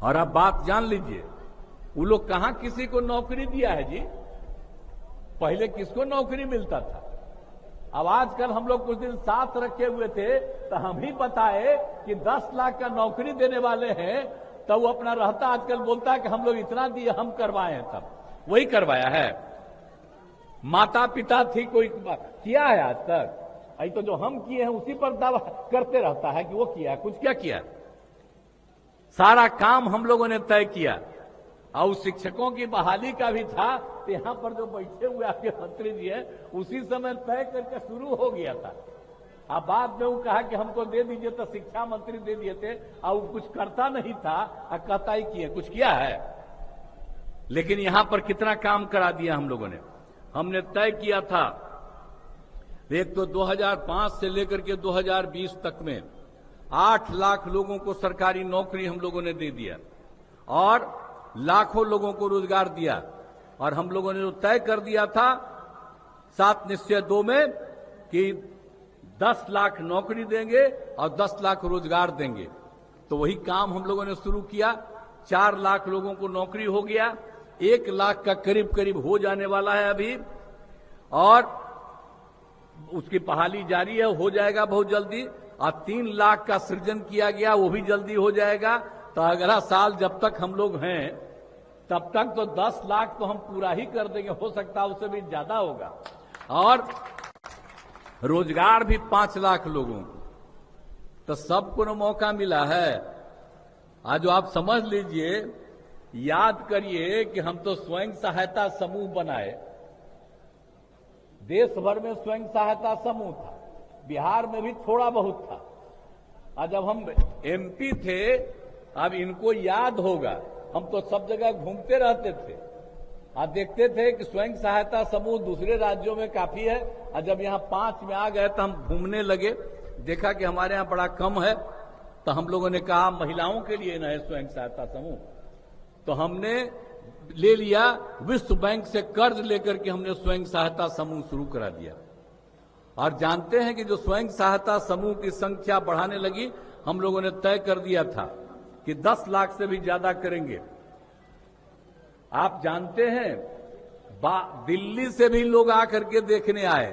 और आप बात जान लीजिए, वो लोग कहां किसी को नौकरी दिया है जी? पहले किसको नौकरी मिलता था? अब आजकल हम लोग कुछ दिन साथ रखे हुए थे तो हम ही बताए कि 10 लाख का नौकरी देने वाले हैं, तो वो अपना रहता आजकल बोलता है कि हम लोग इतना दिए, हम करवाए हैं। तब वही करवाया है। माता पिता थी, कोई किया है आज तक? अभी तो जो हम किए हैं उसी पर दावा करते रहता है कि वो किया। कुछ क्या किया? सारा काम हम लोगों ने तय किया। और शिक्षकों की बहाली का भी था, तो यहां पर जो बैठे हुए आपके मंत्री जी हैं, उसी समय तय करके शुरू हो गया था। अब बाद में वो कहा कि हमको दे दीजिए, तो शिक्षा मंत्री दे दिए थे, और वो कुछ करता नहीं था, और कहता ही किए कुछ किया है। लेकिन यहां पर कितना काम करा दिया हम लोगों ने। हमने तय किया था, एक तो 2005 से लेकर के 2020 तक में 8 लाख लोगों को सरकारी नौकरी हम लोगों ने दे दिया और लाखों लोगों को रोजगार दिया। और हम लोगों ने जो तय कर दिया था 7 निश्चय 2 में कि 10 लाख नौकरी देंगे और 10 लाख रोजगार देंगे, तो वही काम हम लोगों ने शुरू किया। 4 लाख लोगों को नौकरी हो गया, 1 लाख का करीब करीब हो जाने वाला है अभी, और उसकी बहाली जारी है, हो जाएगा बहुत जल्दी। और 3 लाख का सृजन किया गया, वो भी जल्दी हो जाएगा। तो अगला साल जब तक हम लोग हैं तब तक तो 10 लाख तो हम पूरा ही कर देंगे, हो सकता है उससे भी ज्यादा होगा। और रोजगार भी 5 लाख लोगों को, तो सबको न मौका मिला है। आज आप समझ लीजिए, याद करिए कि हम तो स्वयं सहायता समूह बनाए। देश भर में स्वयं सहायता समूह था, बिहार में भी थोड़ा बहुत था। और जब हम एमपी थे, अब इनको याद होगा, हम तो सब जगह घूमते रहते थे और देखते थे कि स्वयं सहायता समूह दूसरे राज्यों में काफी है। और जब यहाँ 5 में आ गए तो हम घूमने लगे, देखा कि हमारे यहाँ बड़ा कम है। तो हम लोगों ने कहा महिलाओं के लिए न है स्वयं सहायता समूह, तो हमने ले लिया, विश्व बैंक से कर्ज लेकर के हमने स्वयं सहायता समूह शुरू करा दिया। और जानते हैं कि जो स्वयं सहायता समूह की संख्या बढ़ाने लगी, हम लोगों ने तय कर दिया था कि 10 लाख से भी ज्यादा करेंगे। आप जानते हैं, दिल्ली से भी लोग आकर के देखने आए,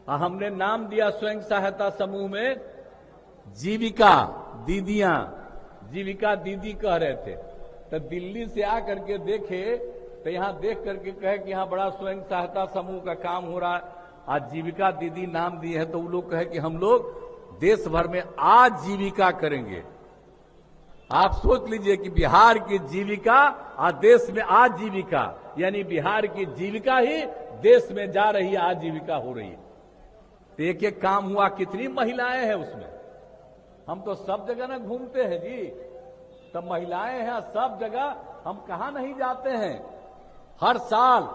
और हमने नाम दिया स्वयं सहायता समूह में जीविका दीदियां। जीविका दीदी कह रहे थे, तो दिल्ली से आकर के देखे, तो यहां देख करके कहे कि यहां बड़ा स्वयं सहायता समूह का काम हो रहा है, आज जीविका दीदी नाम दिए है। तो वो लोग कहे कि हम लोग देश भर में आजीविका करेंगे। आप सोच लीजिए कि बिहार की जीविका और देश में आजीविका, यानी बिहार की जीविका ही देश में जा रही है, आजीविका हो रही है। तो एक एक काम हुआ, कितनी महिलाएं हैं उसमें। हम तो सब जगह ना घूमते हैं जी, तो महिलाएं हैं सब जगह, हम कहां नहीं जाते हैं। हर साल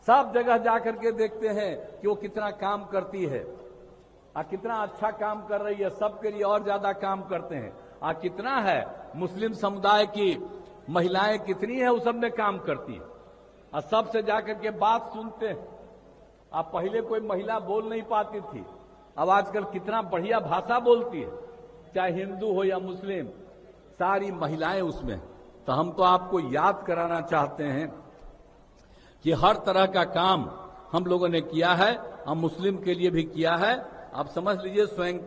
सब जगह जाकर के देखते हैं कि वो कितना काम करती है और कितना अच्छा काम कर रही है, सबके लिए और ज्यादा काम करते हैं। और कितना है, मुस्लिम समुदाय की महिलाएं कितनी है, वो सब में काम करती है और सबसे जाकर के बात सुनते हैं। अब पहले कोई महिला बोल नहीं पाती थी, अब आजकल कितना बढ़िया भाषा बोलती है, चाहे हिंदू हो या मुस्लिम, सारी महिलाएं उसमें। तो हम तो आपको याद कराना चाहते हैं कि हर तरह का काम हम लोगों ने किया है, हम मुस्लिम के लिए भी किया है। आप समझ लीजिए, स्वयं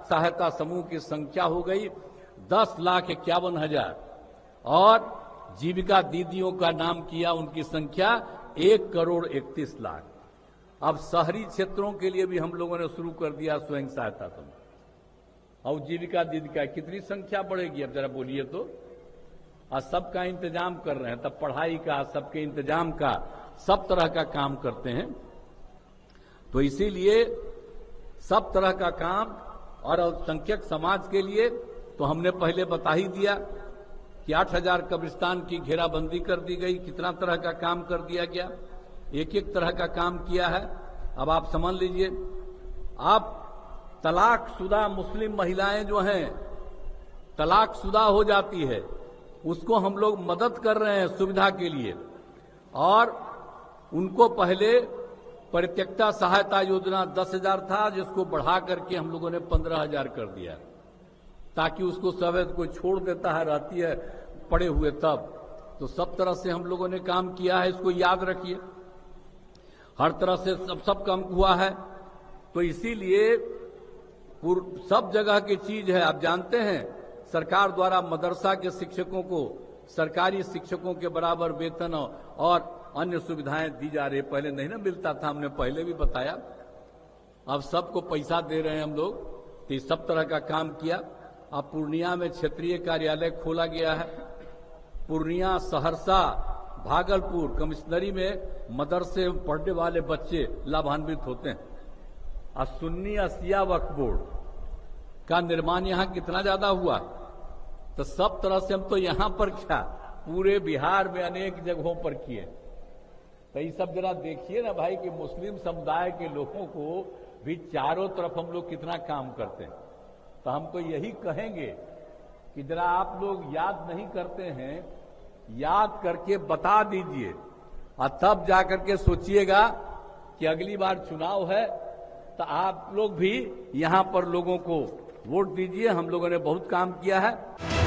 सहायता समूह की संख्या हो गई 10,51,000 और जीविका दीदियों का नाम किया, उनकी संख्या 1,31,00,000। अब शहरी क्षेत्रों के लिए भी हम लोगों ने शुरू कर दिया स्वयं सहायता समूह। और जीविका दीदी का कितनी संख्या बढ़ेगी, अब जरा बोलिए तो। और सबका इंतजाम कर रहे हैं, तब पढ़ाई का, सबके इंतजाम का, सब तरह का काम करते हैं। तो इसीलिए सब तरह का काम, और अल्पसंख्यक समाज के लिए तो हमने पहले बता ही दिया कि 8,000 कब्रिस्तान की घेराबंदी कर दी गई, कितना तरह का काम कर दिया गया, एक एक तरह का काम किया है। अब आप समझ लीजिए, आप तलाकशुदा मुस्लिम महिलाएं जो हैं, तलाकशुदा हो जाती है, उसको हम लोग मदद कर रहे हैं सुविधा के लिए। और उनको पहले परित्यक्ता सहायता योजना 10,000 था, जिसको बढ़ा करके हम लोगों ने 15,000 कर दिया। ताकि उसको सब कोई छोड़ देता है, रहती है पड़े हुए तब। तो सब तरह से हम लोगों ने काम किया है, इसको याद रखिए। हर तरह से सब काम हुआ है। तो इसीलिए सब जगह की चीज है। आप जानते हैं सरकार द्वारा मदरसा के शिक्षकों को सरकारी शिक्षकों के बराबर वेतन और अन्य सुविधाएं दी जा रही है। पहले नहीं ना मिलता था, हमने पहले भी बताया। अब सबको पैसा दे रहे हैं हम लोग। तो सब तरह का काम किया। अब पूर्णिया में क्षेत्रीय कार्यालय खोला गया है। पूर्णिया, सहरसा, भागलपुर कमिश्नरी में मदरसे में पढ़ने वाले बच्चे लाभान्वित होते हैं। और सुन्नी अशिया वक्फ बोर्ड का निर्माण यहां कितना ज्यादा हुआ। तो सब तरह से हम तो यहां पर क्या, पूरे बिहार में अनेक जगहों पर किए। तो ये सब जरा देखिए ना भाई कि मुस्लिम समुदाय के लोगों को भी चारों तरफ हम लोग कितना काम करते हैं। तो हम तो यही कहेंगे कि जरा आप लोग याद नहीं करते हैं, याद करके बता दीजिए और तब जाकर के सोचिएगा कि अगली बार चुनाव है तो आप लोग भी यहां पर लोगों को वोट दीजिए। हम लोगों ने बहुत काम किया है।